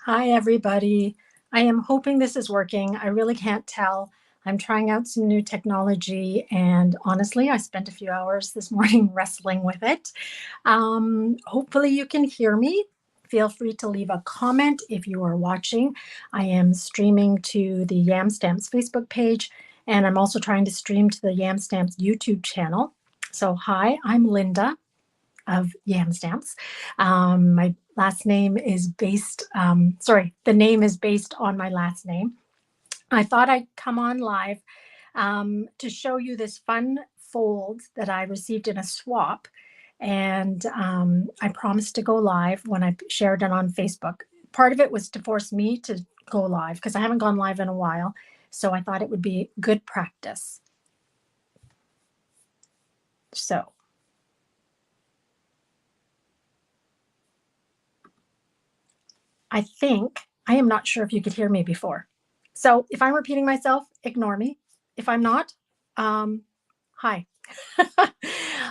Hi, everybody. I am hoping this is working. I really can't tell. I'm trying out some new technology, and honestly, I spent a few hours this morning wrestling with it. Hopefully, you can hear me. Feel free to leave a comment if you are watching. I am streaming to the Yam Stamps Facebook page, and I'm also trying to stream to the Yam Stamps YouTube channel. So, hi, I'm Linda of Yam Stamps. My last name is the name is based on my last name. I thought I'd come on live to show you this fun fold that I received in a swap. And I promised to go live when I shared it on Facebook. Part of it was to force me to go live because I haven't gone live in a while. So I thought it would be good practice. So I am not sure if you could hear me before. So if I'm repeating myself, ignore me. If I'm not, hi.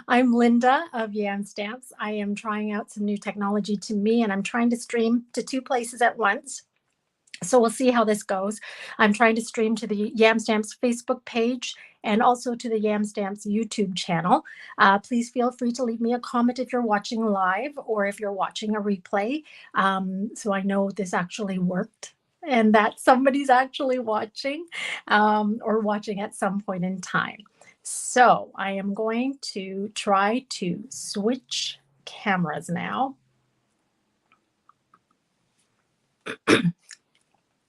I'm Linda of Yam Stamps. I am trying out some new technology to me, and I'm trying to stream to two places at once. So we'll see how this goes. I'm trying to stream to the Yam Stamps Facebook page and also to the Yam Stamps YouTube channel. Please feel free to leave me a comment if you're watching live or if you're watching a replay, so I know this actually worked and that somebody's actually watching or watching at some point in time. So I am going to try to switch cameras now.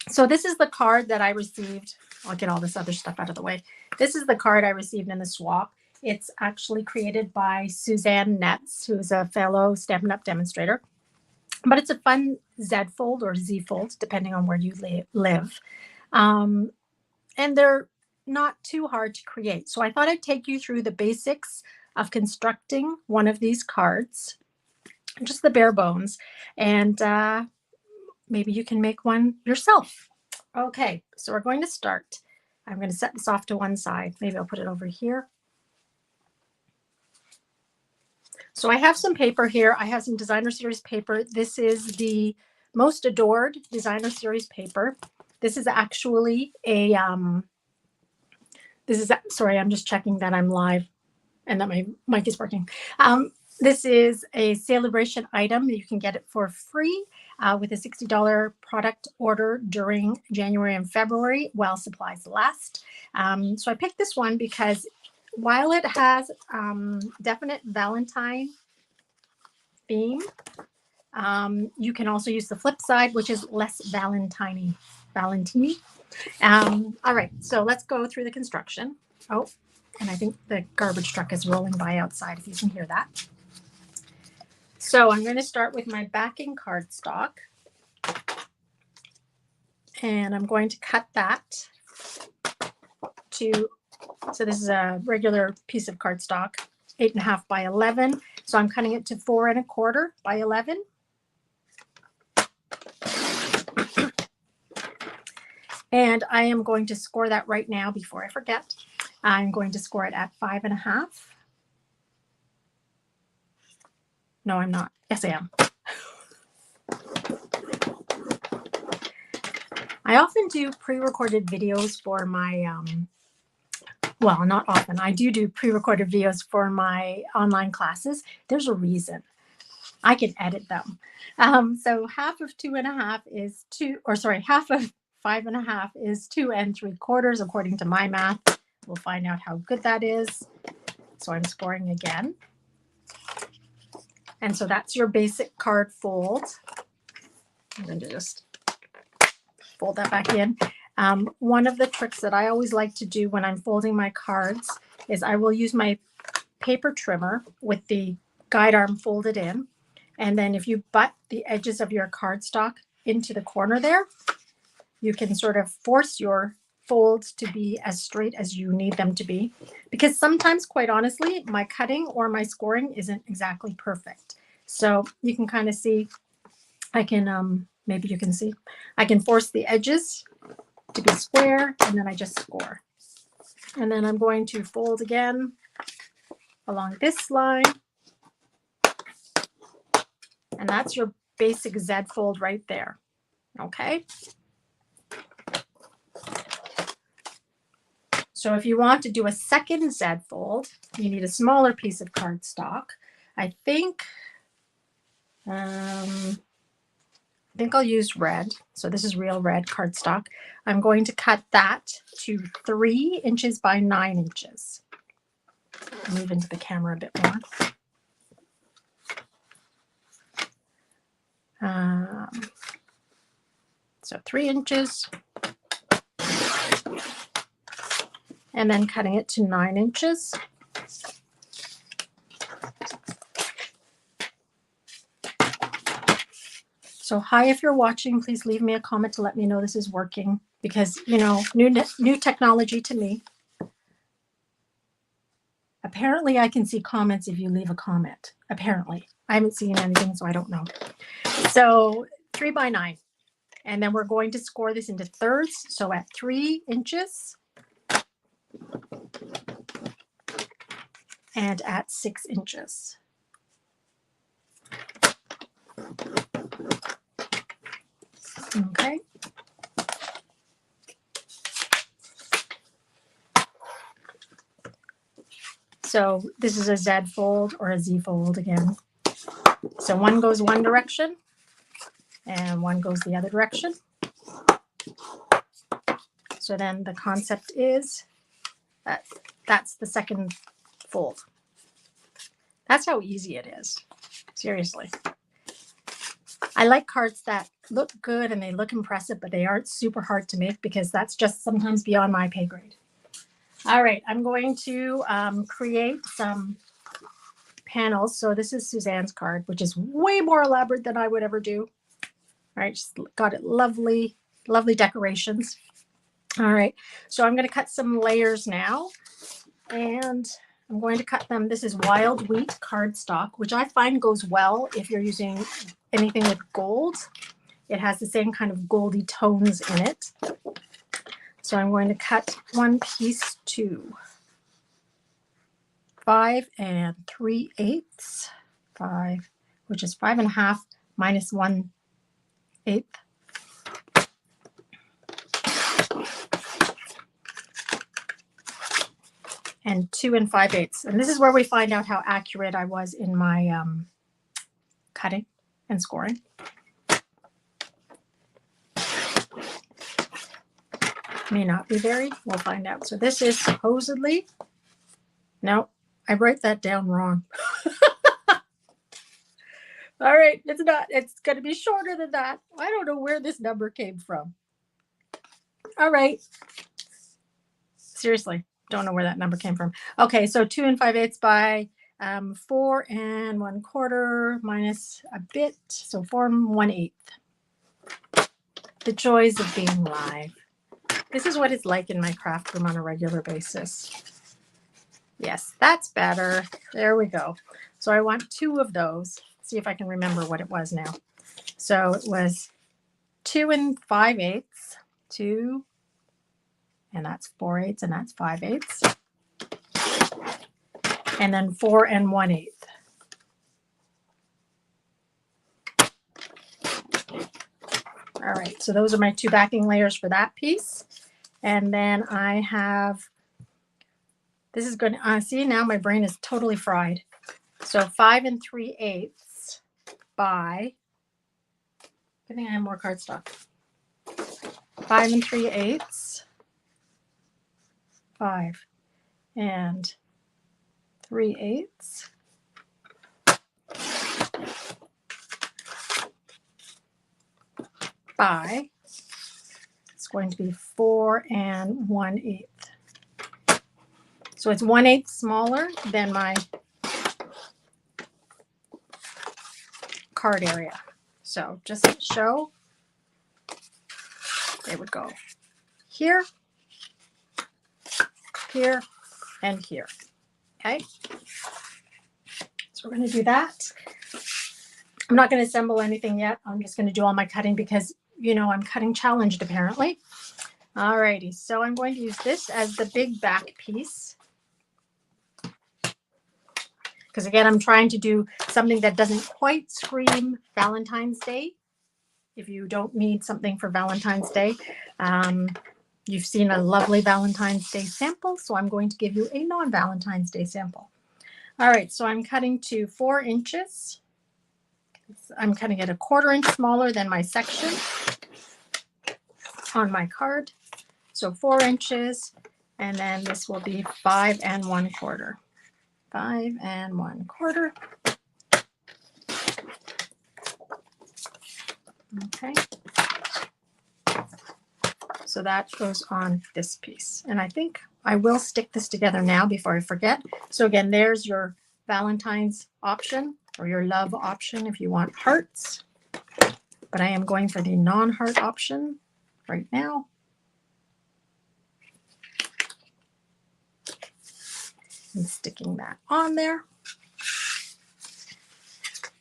So this is the card that I received. I'll get all this other stuff out of the way. This is the card I received in the swap. It's actually created by Suzanne Netz, who's a fellow Stampin' Up! Demonstrator. But it's a fun Z fold or Z fold, depending on where you live. And they're not too hard to create. So I thought I'd take you through the basics of constructing one of these cards, just the bare bones. And maybe you can make one yourself. Okay, so we're going to start. I'm going to set this off to one side. Maybe I'll put it over here. So I have some paper here. I have some designer series paper. This is the most adored designer series paper. This is actually a, sorry, I'm just checking that I'm live and that my mic is working. This is a celebration item. You can get it for free with a $60 product order during January and February while supplies last. So I picked this one because while it has definite Valentine theme, you can also use the flip side, which is less Valentine-y. All right, so let's go through the construction. Oh, and I think the garbage truck is rolling by outside, if you can hear that. So I'm going to start with my backing cardstock. And I'm going to cut that to, so this is a regular piece of cardstock, 8.5 by 11. So I'm cutting it to 4 1/4 by 11. And I am going to score that right now before I forget. I'm going to score it at 5.5. No, I'm not. Yes, I am. I often do pre-recorded videos for my, well, not often. I do pre-recorded videos for my online classes. There's a reason. I can edit them. So half of 2.5 is 2, or sorry, half of 5.5 is 2 3/4, according to my math. We'll find out how good that is. So I'm scoring again. And so that's your basic card fold. I'm going to just fold that back in. One of the tricks that I always like to do when I'm folding my cards is I will use my paper trimmer with the guide arm folded in. And then if you butt the edges of your cardstock into the corner there, you can sort of force your folds to be as straight as you need them to be. Because sometimes, quite honestly, my cutting or my scoring isn't exactly perfect. So you can kind of see, I can, maybe you can see, I can force the edges to be square, and then I just score. And then I'm going to fold again along this line. And that's your basic Z fold right there. Okay. So if you want to do a second Z fold, you need a smaller piece of cardstock. I think I'll use red. So this is real red cardstock. I'm going to cut that to 3 inches by 9 inches. Move into the camera a bit more. So 3 inches. And then cutting it to 9 inches. So hi, if you're watching, please leave me a comment to let me know this is working, because, you know, new technology to me. Apparently I can see comments if you leave a comment. Apparently. I haven't seen anything, so I don't know. So 3 by 9. And then we're going to score this into thirds. So at 3 inches and at 6 inches. Okay. So this is a Z fold or a Z fold again. So one goes one direction and one goes the other direction. So then the concept is that that's the second fold. That's how easy it is. Seriously. I like cards that look good and they look impressive, but they aren't super hard to make, because that's just sometimes beyond my pay grade. All right, I'm going to create some panels. So this is Suzanne's card, which is way more elaborate than I would ever do. All right, just got it lovely, lovely decorations. All right, so I'm going to cut some layers now, and I'm going to cut them. This is wild wheat cardstock, which I find goes well if you're using anything with gold. It has the same kind of goldy tones in it. So I'm going to cut one piece to 5 3/8, 5, which is 5.5 minus 1/8. And 2 5/8. And this is where we find out how accurate I was in my cutting and scoring. May not be very. We'll find out. So this is supposedly, no, I wrote that down wrong. All right, it's not. It's going to be shorter than that. I don't know where this number came from. All right. Seriously, don't know where that number came from. Okay, so 2 5/8 by 4 1/4 minus a bit, so 4 1/8. The joys of being live. This is what it's like in my craft room on a regular basis. Yes, that's better. There we go. So I want 2 of those. See if I can remember what it was now. So it was 2 5/8, 2, and that's 4/8, and that's 5/8. And then 4 1/8. All right, so those are my 2 backing layers for that piece. And then I have, this is going to, see, now my brain is totally fried. So 5 3/8 by, I think I have more cardstock. 5 3/8, 5 3/8. By, it's going to be 4 1/8. So it's 1/8 smaller than my card area. So just to show, they would go here, here, and here. Okay. So we're going to do that. I'm not going to assemble anything yet. I'm just going to do all my cutting because, you know, I'm cutting challenged apparently. All righty. So I'm going to use this as the big back piece. Because again, I'm trying to do something that doesn't quite scream Valentine's Day. if you don't need something for Valentine's Day. You've seen a lovely Valentine's Day sample, so I'm going to give you a non-Valentine's Day sample. All right, so I'm cutting to 4 inches. I'm cutting it a 1/4 inch smaller than my section on my card. So 4 inches, and then this will be 5 1/4. 5 1/4. Okay. So that goes on this piece. And I think I will stick this together now before I forget. So again, there's your Valentine's option or your love option if you want hearts. But I am going for the non-heart option right now. And sticking that on there.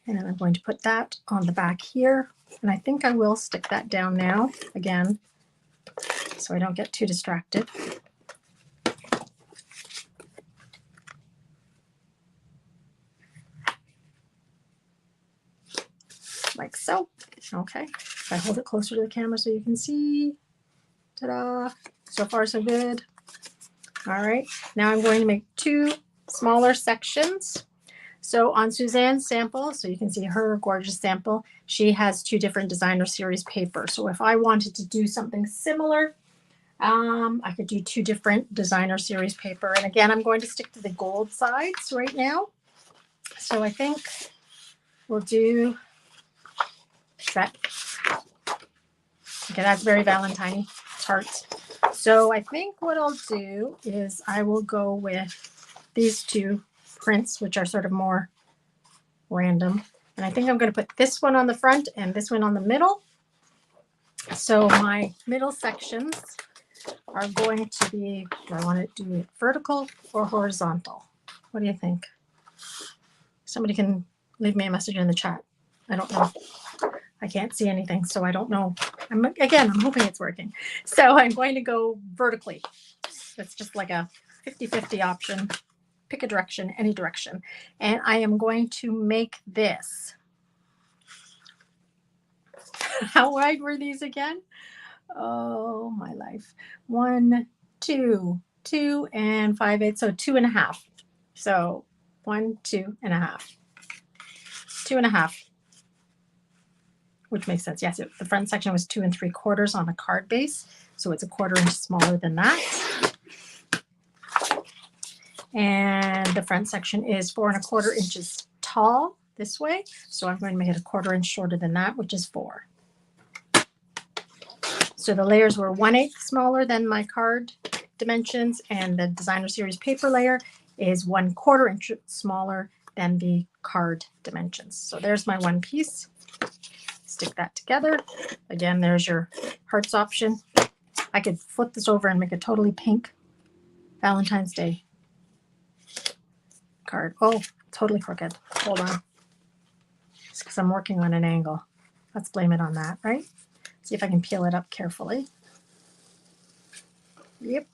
And then I'm going to put that on the back here. And I think I will stick that down now again, so I don't get too distracted. Like so. Okay. If I hold it closer to the camera so you can see. Ta-da. So far, so good. All right. Now I'm going to make 2 smaller sections. So on Suzanne's sample, so you can see her gorgeous sample, she has 2 different designer series paper. So if I wanted to do something similar, I could do 2 different designer series paper. And again, I'm going to stick to the gold sides right now. So I think we'll do that. Okay, that's very Valentine-y. Hearts. So I think what I'll do is I will go with these 2 prints, which are sort of more random. And I think I'm going to put this one on the front and this one on the middle. So my middle sections are going to be, do I want to do it vertical or horizontal? What do you think? Somebody can leave me a message in the chat. I don't know. I can't see anything, so I don't know. I'm hoping it's working. So I'm going to go vertically. It's just like a 50-50 option. Pick a direction, any direction. And I am going to make this. How wide were these again? Oh, my life. 1, 2, 2, and 5/8. So 2.5. So 1, 2.5. 2.5. Which makes sense. Yes, the front section was 2 3/4 on a card base. So it's a 1/4 inch smaller than that. And the front section is 4 1/4 inches tall this way. So I'm going to make it a 1/4 inch shorter than that, which is 4. So the layers were 1/8 smaller than my card dimensions, and the designer series paper layer is 1/4 inch smaller than the card dimensions. So there's my one piece. Stick that together. Again, there's your hearts option. I could flip this over and make a totally pink Valentine's Day card. Oh, totally crooked. Hold on. It's because I'm working on an angle. Let's blame it on that, right? See if I can peel it up carefully. Yep.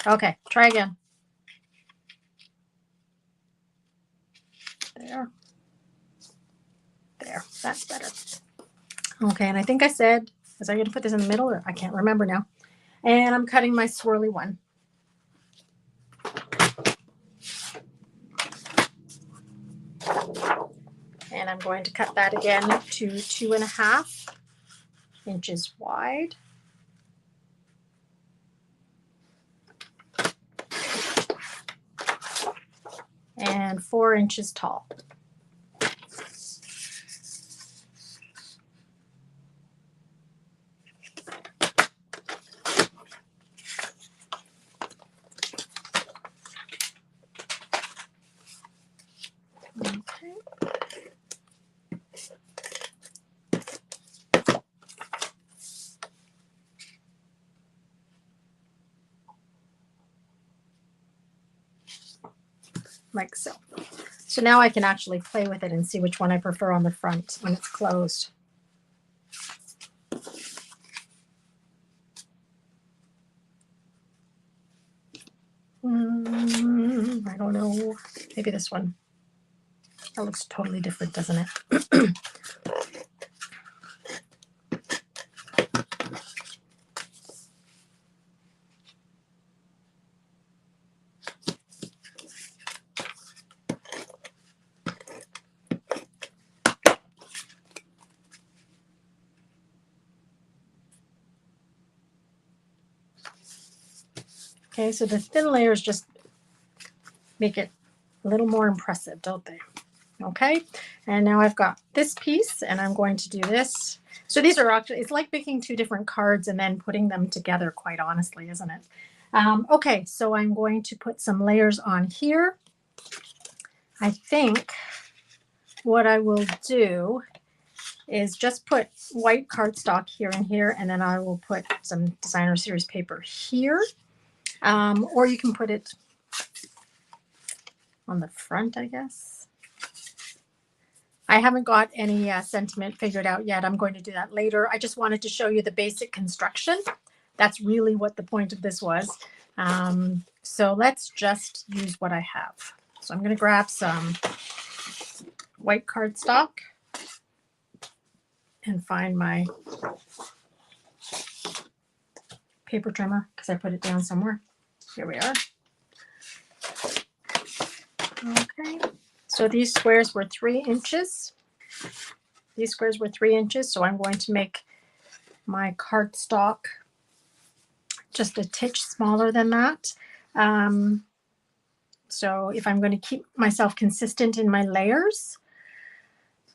Okay, try again. There. There, that's better. Okay, and I think I said, was I going to put this in the middle, or I can't remember now. And I'm cutting my swirly one. And I'm going to cut that again to 2.5 inches wide. And 4 inches tall. Okay. Like so. So now I can actually play with it and see which one I prefer on the front when it's closed. I don't know. Maybe this one. That looks totally different, doesn't it? Okay, so the thin layers just make it a little more impressive, don't they? Okay, and now I've got this piece and I'm going to do this. So these are actually, it's like making two different cards and then putting them together, quite honestly, isn't it? Okay, so I'm going to put some layers on here. I think what I will do is just put white cardstock here and here, and then I will put some designer series paper here. Or you can put it on the front, I guess. I haven't got any sentiment figured out yet. I'm going to do that later. I just wanted to show you the basic construction. That's really what the point of this was. So let's just use what I have. So I'm going to grab some white cardstock and find my paper trimmer because I put it down somewhere. Here we are. Okay. So these squares were 3 inches. These squares were 3 inches. So I'm going to make my cardstock just a titch smaller than that. So if I'm going to keep myself consistent in my layers,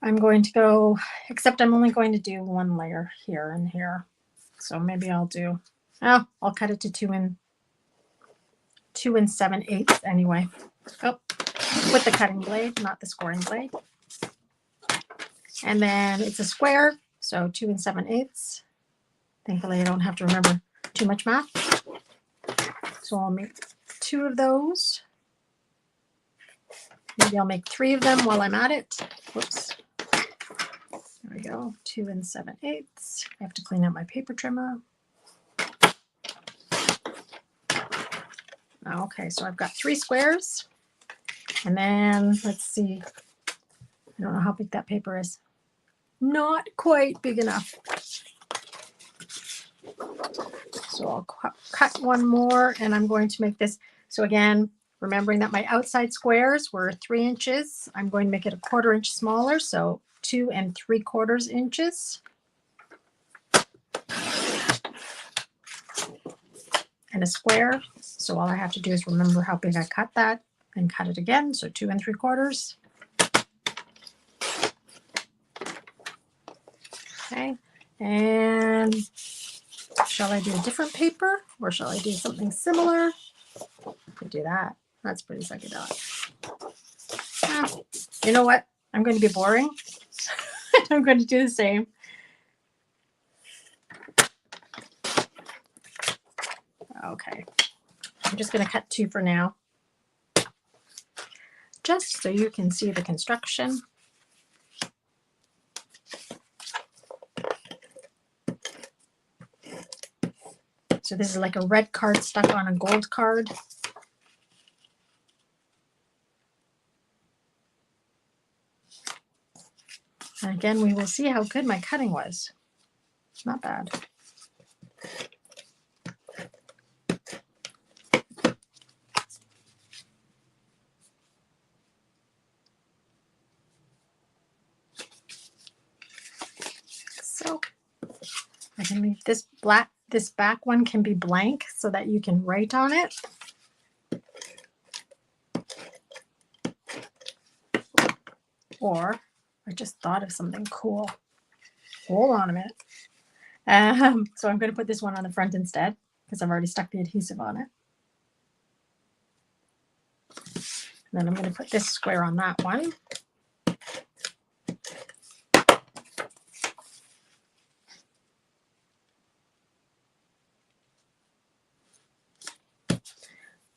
I'm going to go, except I'm only going to do 1 layer here and here. So maybe I'll do, I'll cut it to 2 7/8 anyway. Oh, with the cutting blade, not the scoring blade. And then it's a square, so 2 7/8. Thankfully, I don't have to remember too much math. So I'll make 2 of those. Maybe I'll make 3 of them while I'm at it. Whoops. There we go, 2 7/8. I have to clean out my paper trimmer. Okay, so I've got 3 squares. And then let's see. I don't know how big that paper is. Not quite big enough. So I'll cut 1 more and I'm going to make this. So again, remembering that my outside squares were 3 inches, I'm going to make it a 1/4 inch smaller. So 2 3/4 inches. And a square. So all I have to do is remember how big I cut that and cut it again. So 2 3/4. Okay. And shall I do a different paper or shall I do something similar? I could do that. That's pretty psychedelic. You know what? I'm going to be boring. I'm going to do the same. Okay. I'm just going to cut 2 for now. Just so you can see the construction. So this is like a red card stuck on a gold card. And again, we will see how good my cutting was. Not bad. So I can leave this black, this back one can be blank so that you can write on it. Or I just thought of something cool. Hold on a minute. So I'm going to put this one on the front instead because I've already stuck the adhesive on it. And then I'm going to put this square on that one.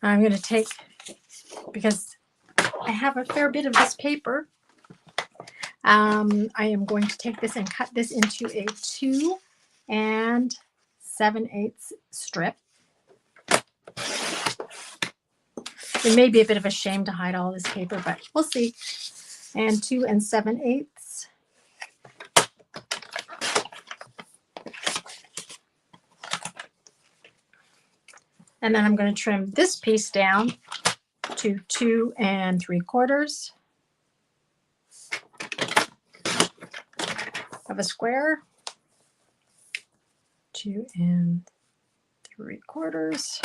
I'm going to take, because I have a fair bit of this paper, I am going to take this and cut this into a 2 7/8 strip. It may be a bit of a shame to hide all this paper, but we'll see. And 2 7/8. And then I'm going to trim this piece down to 2 3/4 of a square. 2 3/4.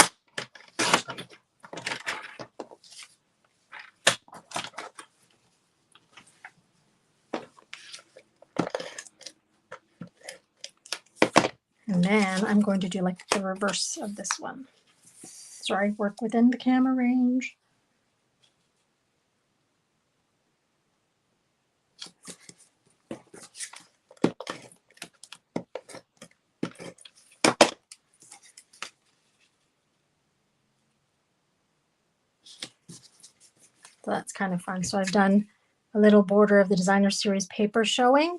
And then I'm going to do like the reverse of this one. So I work within the camera range. So that's kind of fun. So I've done a little border of the Designer Series paper showing.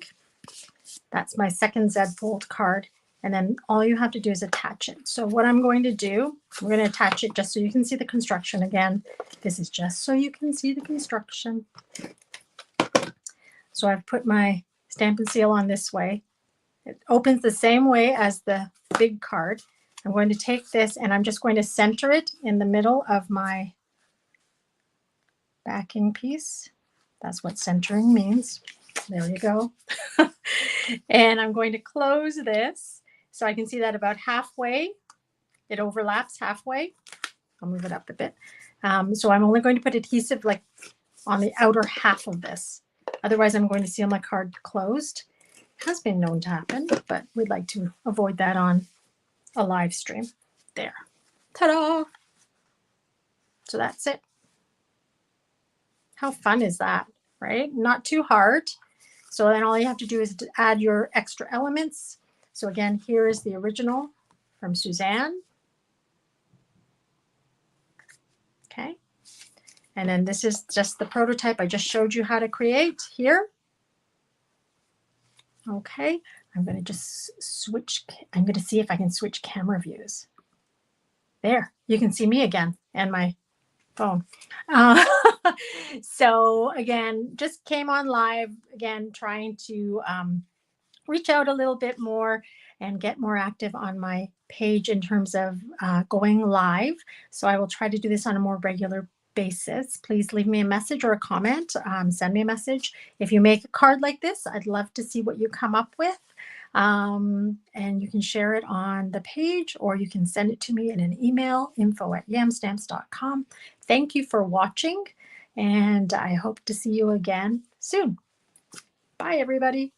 That's my second Z fold card. And then all you have to do is attach it. So what I'm going to do, I'm going to attach it just so you can see the construction again. This is just so you can see the construction. So I've put my stamp and seal on this way. It opens the same way as the big card. I'm going to take this and I'm just going to center it in the middle of my backing piece. That's what centering means. There you go. And I'm going to close this so I can see that about halfway. It overlaps halfway. I'll move it up a bit. So I'm only going to put adhesive like on the outer half of this. Otherwise, I'm going to seal my card closed. It has been known to happen, but we'd like to avoid that on a live stream. There. Ta-da! So that's it. How fun is that, right? Not too hard. So then all you have to do is to add your extra elements. So again, here is the original from Suzanne. Okay. And then this is just the prototype I just showed you how to create here. Okay. I'm going to just switch. I'm going to see if I can switch camera views. There, you can see me again and my phone. So again, just came on live again, trying to reach out a little bit more and get more active on my page in terms of going live. So I will try to do this on a more regular basis. Please leave me a message or a comment. Send me a message. If you make a card like this, I'd love to see what you come up with. And you can share it on the page or you can send it to me in an email, info@yamstamps.com. Thank you for watching and I hope to see you again soon. Bye, everybody.